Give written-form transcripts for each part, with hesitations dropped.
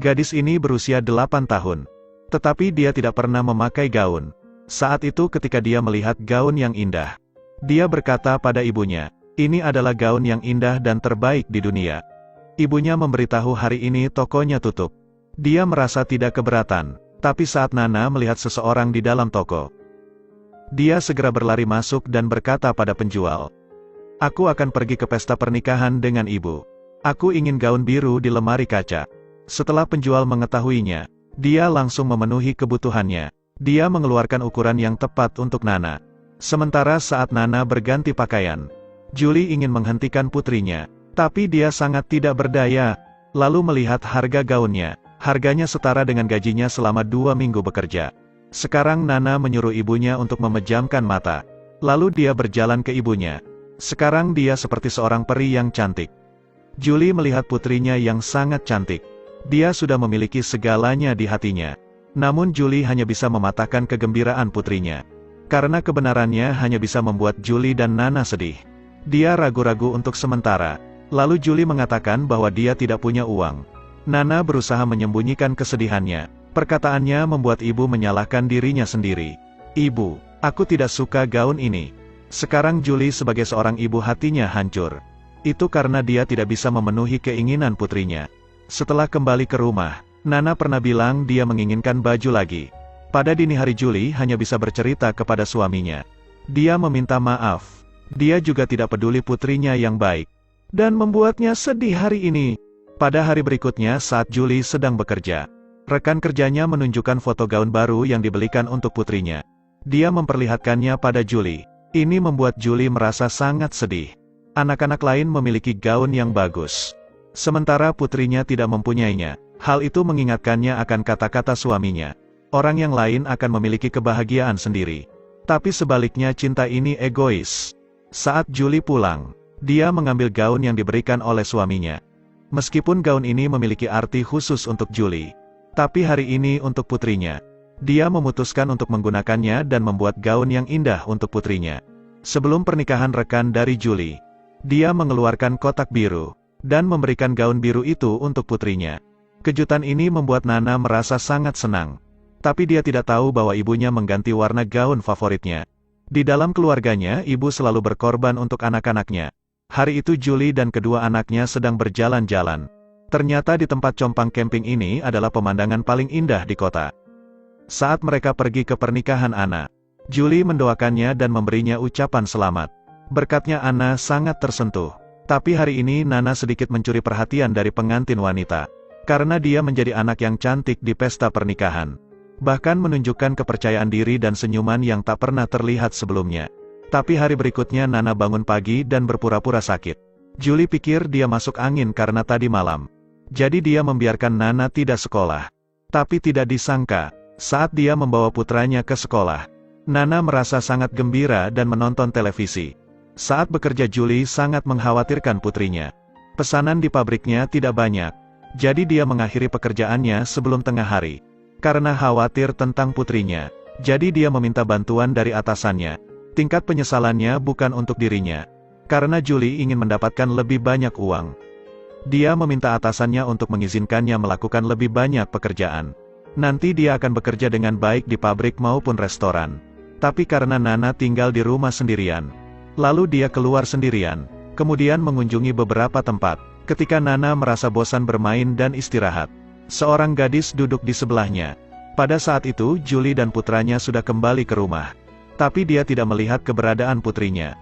Gadis ini berusia 8 tahun. Tetapi dia tidak pernah memakai gaun. Saat itu ketika dia melihat gaun yang indah, dia berkata pada ibunya, "Ini adalah gaun yang indah dan terbaik di dunia." Ibunya memberitahu hari ini tokonya tutup. Dia merasa tidak keberatan, tapi saat Nana melihat seseorang di dalam toko, dia segera berlari masuk dan berkata pada penjual, "Aku akan pergi ke pesta pernikahan dengan ibu. Aku ingin gaun biru di lemari kaca." Setelah penjual mengetahuinya, dia langsung memenuhi kebutuhannya. Dia mengeluarkan ukuran yang tepat untuk Nana. Sementara saat Nana berganti pakaian, Julie ingin menghentikan putrinya, tapi dia sangat tidak berdaya. Lalu melihat harga gaunnya, harganya setara dengan gajinya selama 2 minggu bekerja. Sekarang Nana menyuruh ibunya untuk memejamkan mata. Lalu dia berjalan ke ibunya. Sekarang dia seperti seorang peri yang cantik. Julie melihat putrinya yang sangat cantik. Dia sudah memiliki segalanya di hatinya. Namun Julie hanya bisa mematahkan kegembiraan putrinya. Karena kebenarannya hanya bisa membuat Julie dan Nana sedih. Dia ragu-ragu untuk sementara. Lalu Julie mengatakan bahwa dia tidak punya uang. Nana berusaha menyembunyikan kesedihannya. Perkataannya membuat ibu menyalahkan dirinya sendiri. "Ibu, aku tidak suka gaun ini." Sekarang Julie sebagai seorang ibu hatinya hancur. Itu karena dia tidak bisa memenuhi keinginan putrinya. Setelah kembali ke rumah, Nana pernah bilang dia menginginkan baju lagi. Pada dini hari Julie hanya bisa bercerita kepada suaminya. Dia meminta maaf. Dia juga tidak peduli putrinya yang baik. Dan membuatnya sedih hari ini. Pada hari berikutnya saat Julie sedang bekerja, rekan kerjanya menunjukkan foto gaun baru yang dibelikan untuk putrinya. Dia memperlihatkannya pada Julie. Ini membuat Julie merasa sangat sedih. Anak-anak lain memiliki gaun yang bagus, sementara putrinya tidak mempunyainya. Hal itu mengingatkannya akan kata-kata suaminya. Orang yang lain akan memiliki kebahagiaan sendiri. Tapi sebaliknya cinta ini egois. Saat Julie pulang, dia mengambil gaun yang diberikan oleh suaminya. Meskipun gaun ini memiliki arti khusus untuk Julie, tapi hari ini untuk putrinya. Dia memutuskan untuk menggunakannya dan membuat gaun yang indah untuk putrinya. Sebelum pernikahan rekan dari Julie, dia mengeluarkan kotak biru, dan memberikan gaun biru itu untuk putrinya. Kejutan ini membuat Nana merasa sangat senang. Tapi dia tidak tahu bahwa ibunya mengganti warna gaun favoritnya. Di dalam keluarganya, ibu selalu berkorban untuk anak-anaknya. Hari itu Julie dan kedua anaknya sedang berjalan-jalan. Ternyata di tempat compang camping ini adalah pemandangan paling indah di kota. Saat mereka pergi ke pernikahan Anna, Julie mendoakannya dan memberinya ucapan selamat. Berkatnya Anna sangat tersentuh. Tapi hari ini Nana sedikit mencuri perhatian dari pengantin wanita. Karena dia menjadi anak yang cantik di pesta pernikahan. Bahkan menunjukkan kepercayaan diri dan senyuman yang tak pernah terlihat sebelumnya. Tapi hari berikutnya Nana bangun pagi dan berpura-pura sakit. Julie pikir dia masuk angin karena tadi malam. Jadi dia membiarkan Nana tidak sekolah. Tapi tidak disangka, saat dia membawa putranya ke sekolah, Nana merasa sangat gembira dan menonton televisi. Saat bekerja Julie sangat mengkhawatirkan putrinya. Pesanan di pabriknya tidak banyak. Jadi dia mengakhiri pekerjaannya sebelum tengah hari. Karena khawatir tentang putrinya, jadi dia meminta bantuan dari atasannya. Tingkat penyesalannya bukan untuk dirinya. Karena Julie ingin mendapatkan lebih banyak uang. Dia meminta atasannya untuk mengizinkannya melakukan lebih banyak pekerjaan. Nanti dia akan bekerja dengan baik di pabrik maupun restoran. Tapi karena Nana tinggal di rumah sendirian, lalu dia keluar sendirian, kemudian mengunjungi beberapa tempat. Ketika Nana merasa bosan bermain dan istirahat, seorang gadis duduk di sebelahnya. Pada saat itu Julie dan putranya sudah kembali ke rumah. Tapi dia tidak melihat keberadaan putrinya.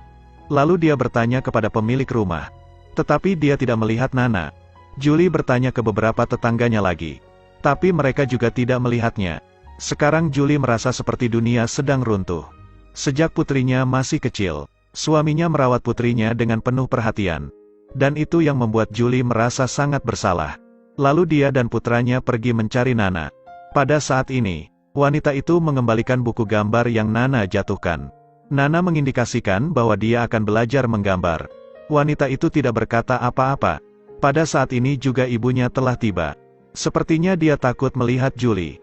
Lalu dia bertanya kepada pemilik rumah. Tetapi dia tidak melihat Nana. Julie bertanya ke beberapa tetangganya lagi. Tapi mereka juga tidak melihatnya. Sekarang Julie merasa seperti dunia sedang runtuh. Sejak putrinya masih kecil, suaminya merawat putrinya dengan penuh perhatian. Dan itu yang membuat Julie merasa sangat bersalah. Lalu dia dan putranya pergi mencari Nana. Pada saat ini, wanita itu mengembalikan buku gambar yang Nana jatuhkan. Nana mengindikasikan bahwa dia akan belajar menggambar. Wanita itu tidak berkata apa-apa. Pada saat ini juga ibunya telah tiba. Sepertinya dia takut melihat Julie.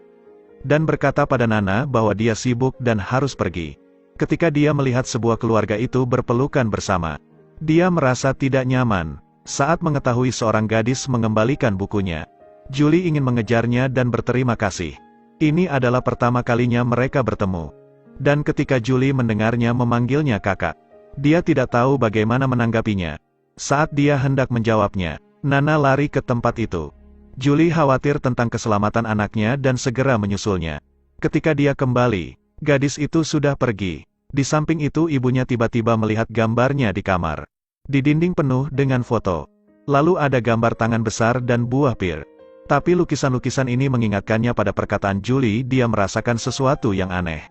Dan berkata pada Nana bahwa dia sibuk dan harus pergi. Ketika dia melihat sebuah keluarga itu berpelukan bersama, dia merasa tidak nyaman. Saat mengetahui seorang gadis mengembalikan bukunya, Julie ingin mengejarnya dan berterima kasih. Ini adalah pertama kalinya mereka bertemu. Dan ketika Julie mendengarnya memanggilnya kakak, dia tidak tahu bagaimana menanggapinya. Saat dia hendak menjawabnya, Nana lari ke tempat itu. Julie khawatir tentang keselamatan anaknya dan segera menyusulnya. Ketika dia kembali, gadis itu sudah pergi. Di samping itu ibunya tiba-tiba melihat gambarnya di kamar. Di dinding penuh dengan foto. Lalu ada gambar tangan besar dan buah pir. Tapi lukisan-lukisan ini mengingatkannya pada perkataan Julie, dia merasakan sesuatu yang aneh.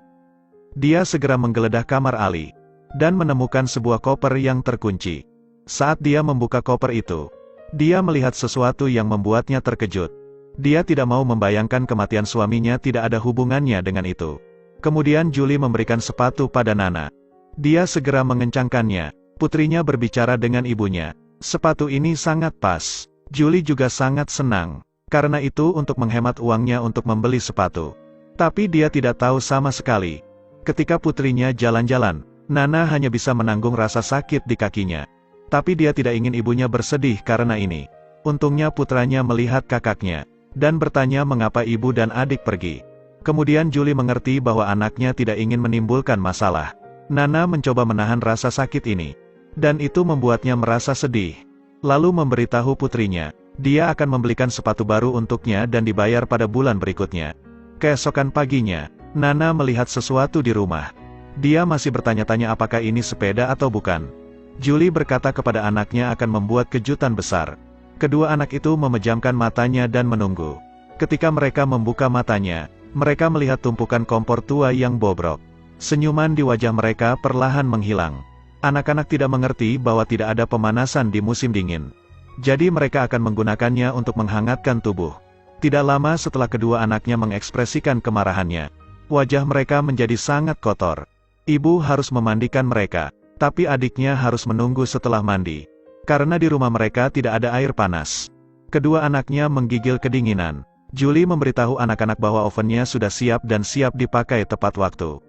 Dia segera menggeledah kamar Ali. Dan menemukan sebuah koper yang terkunci. Saat dia membuka koper itu, dia melihat sesuatu yang membuatnya terkejut. Dia tidak mau membayangkan kematian suaminya tidak ada hubungannya dengan itu. Kemudian Julie memberikan sepatu pada Nana. Dia segera mengencangkannya. Putrinya berbicara dengan ibunya. Sepatu ini sangat pas. Julie juga sangat senang. Karena itu untuk menghemat uangnya untuk membeli sepatu. Tapi dia tidak tahu sama sekali. Ketika putrinya jalan-jalan, Nana hanya bisa menanggung rasa sakit di kakinya. Tapi dia tidak ingin ibunya bersedih karena ini. Untungnya putranya melihat kakaknya. Dan bertanya mengapa ibu dan adik pergi. Kemudian Julie mengerti bahwa anaknya tidak ingin menimbulkan masalah. Nana mencoba menahan rasa sakit ini. Dan itu membuatnya merasa sedih. Lalu memberitahu putrinya, dia akan membelikan sepatu baru untuknya dan dibayar pada bulan berikutnya. Keesokan paginya, Nana melihat sesuatu di rumah. Dia masih bertanya-tanya apakah ini sepeda atau bukan. Julie berkata kepada anaknya akan membuat kejutan besar. Kedua anak itu memejamkan matanya dan menunggu. Ketika mereka membuka matanya, mereka melihat tumpukan kompor tua yang bobrok. Senyuman di wajah mereka perlahan menghilang. Anak-anak tidak mengerti bahwa tidak ada pemanasan di musim dingin. Jadi mereka akan menggunakannya untuk menghangatkan tubuh. Tidak lama setelah kedua anaknya mengekspresikan kemarahannya, wajah mereka menjadi sangat kotor. Ibu harus memandikan mereka, tapi adiknya harus menunggu setelah mandi. Karena di rumah mereka tidak ada air panas. Kedua anaknya menggigil kedinginan. Julie memberitahu anak-anak bahwa ovennya sudah siap dan siap dipakai tepat waktu.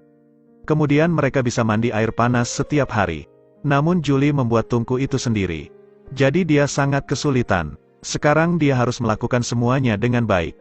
Kemudian mereka bisa mandi air panas setiap hari. Namun Julie membuat tungku itu sendiri. Jadi dia sangat kesulitan. Sekarang dia harus melakukan semuanya dengan baik.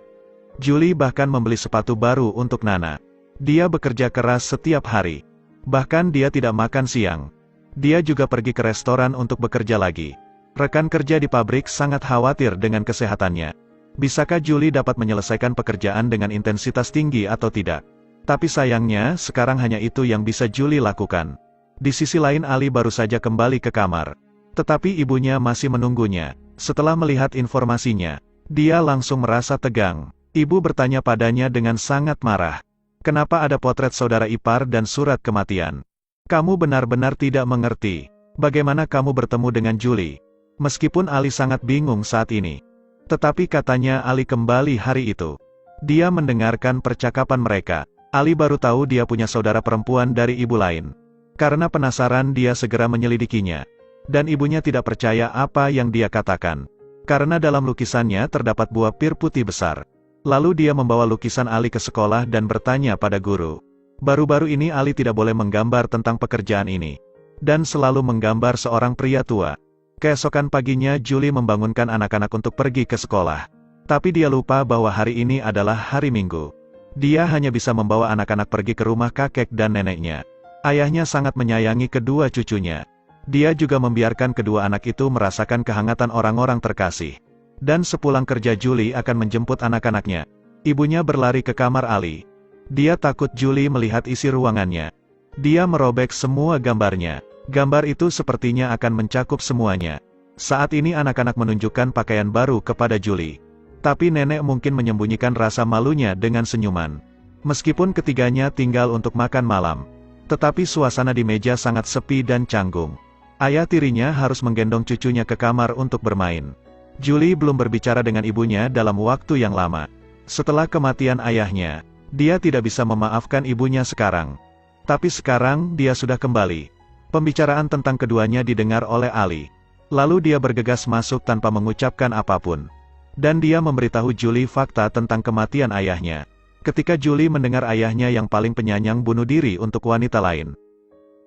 Julie bahkan membeli sepatu baru untuk Nana. Dia bekerja keras setiap hari. Bahkan dia tidak makan siang. Dia juga pergi ke restoran untuk bekerja lagi. Rekan kerja di pabrik sangat khawatir dengan kesehatannya. Bisakah Julie dapat menyelesaikan pekerjaan dengan intensitas tinggi atau tidak? Tapi sayangnya, sekarang hanya itu yang bisa Julie lakukan. Di sisi lain Ali baru saja kembali ke kamar. Tetapi ibunya masih menunggunya. Setelah melihat informasinya, dia langsung merasa tegang. Ibu bertanya padanya dengan sangat marah. Kenapa ada potret saudara ipar dan surat kematian? Kamu benar-benar tidak mengerti. Bagaimana kamu bertemu dengan Julie? Meskipun Ali sangat bingung saat ini. Tetapi katanya Ali kembali hari itu. Dia mendengarkan percakapan mereka. Ali baru tahu dia punya saudara perempuan dari ibu lain. Karena penasaran dia segera menyelidikinya. Dan ibunya tidak percaya apa yang dia katakan. Karena dalam lukisannya terdapat buah pir putih besar. Lalu dia membawa lukisan Ali ke sekolah dan bertanya pada guru. Baru-baru ini Ali tidak boleh menggambar tentang pekerjaan ini. Dan selalu menggambar seorang pria tua. Keesokan paginya Julie membangunkan anak-anak untuk pergi ke sekolah. Tapi dia lupa bahwa hari ini adalah hari Minggu. Dia hanya bisa membawa anak-anak pergi ke rumah kakek dan neneknya. Ayahnya sangat menyayangi kedua cucunya. Dia juga membiarkan kedua anak itu merasakan kehangatan orang-orang terkasih. Dan sepulang kerja Julie akan menjemput anak-anaknya. Ibunya berlari ke kamar Ali. Dia takut Julie melihat isi ruangannya. Dia merobek semua gambarnya. Gambar itu sepertinya akan mencakup semuanya. Saat ini anak-anak menunjukkan pakaian baru kepada Julie. Tapi nenek mungkin menyembunyikan rasa malunya dengan senyuman. Meskipun ketiganya tinggal untuk makan malam. Tetapi suasana di meja sangat sepi dan canggung. Ayah tirinya harus menggendong cucunya ke kamar untuk bermain. Julie belum berbicara dengan ibunya dalam waktu yang lama. Setelah kematian ayahnya, dia tidak bisa memaafkan ibunya sekarang. Tapi sekarang dia sudah kembali. Pembicaraan tentang keduanya didengar oleh Ali. Lalu dia bergegas masuk tanpa mengucapkan apapun. Dan dia memberitahu Julie fakta tentang kematian ayahnya. Ketika Julie mendengar ayahnya yang paling penyayang bunuh diri untuk wanita lain.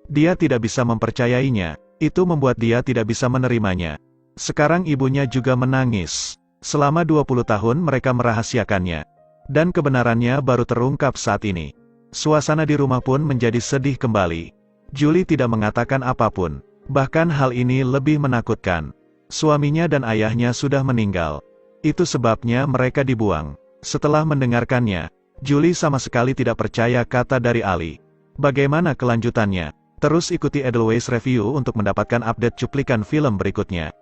Dia tidak bisa mempercayainya. Itu membuat dia tidak bisa menerimanya. Sekarang ibunya juga menangis. Selama 20 tahun mereka merahasiakannya. Dan kebenarannya baru terungkap saat ini. Suasana di rumah pun menjadi sedih kembali. Julie tidak mengatakan apapun. Bahkan hal ini lebih menakutkan. Suaminya dan ayahnya sudah meninggal. Itu sebabnya mereka dibuang. Setelah mendengarkannya, Julie sama sekali tidak percaya kata dari Ali. Bagaimana kelanjutannya? Terus ikuti Edelweiss Review untuk mendapatkan update cuplikan film berikutnya.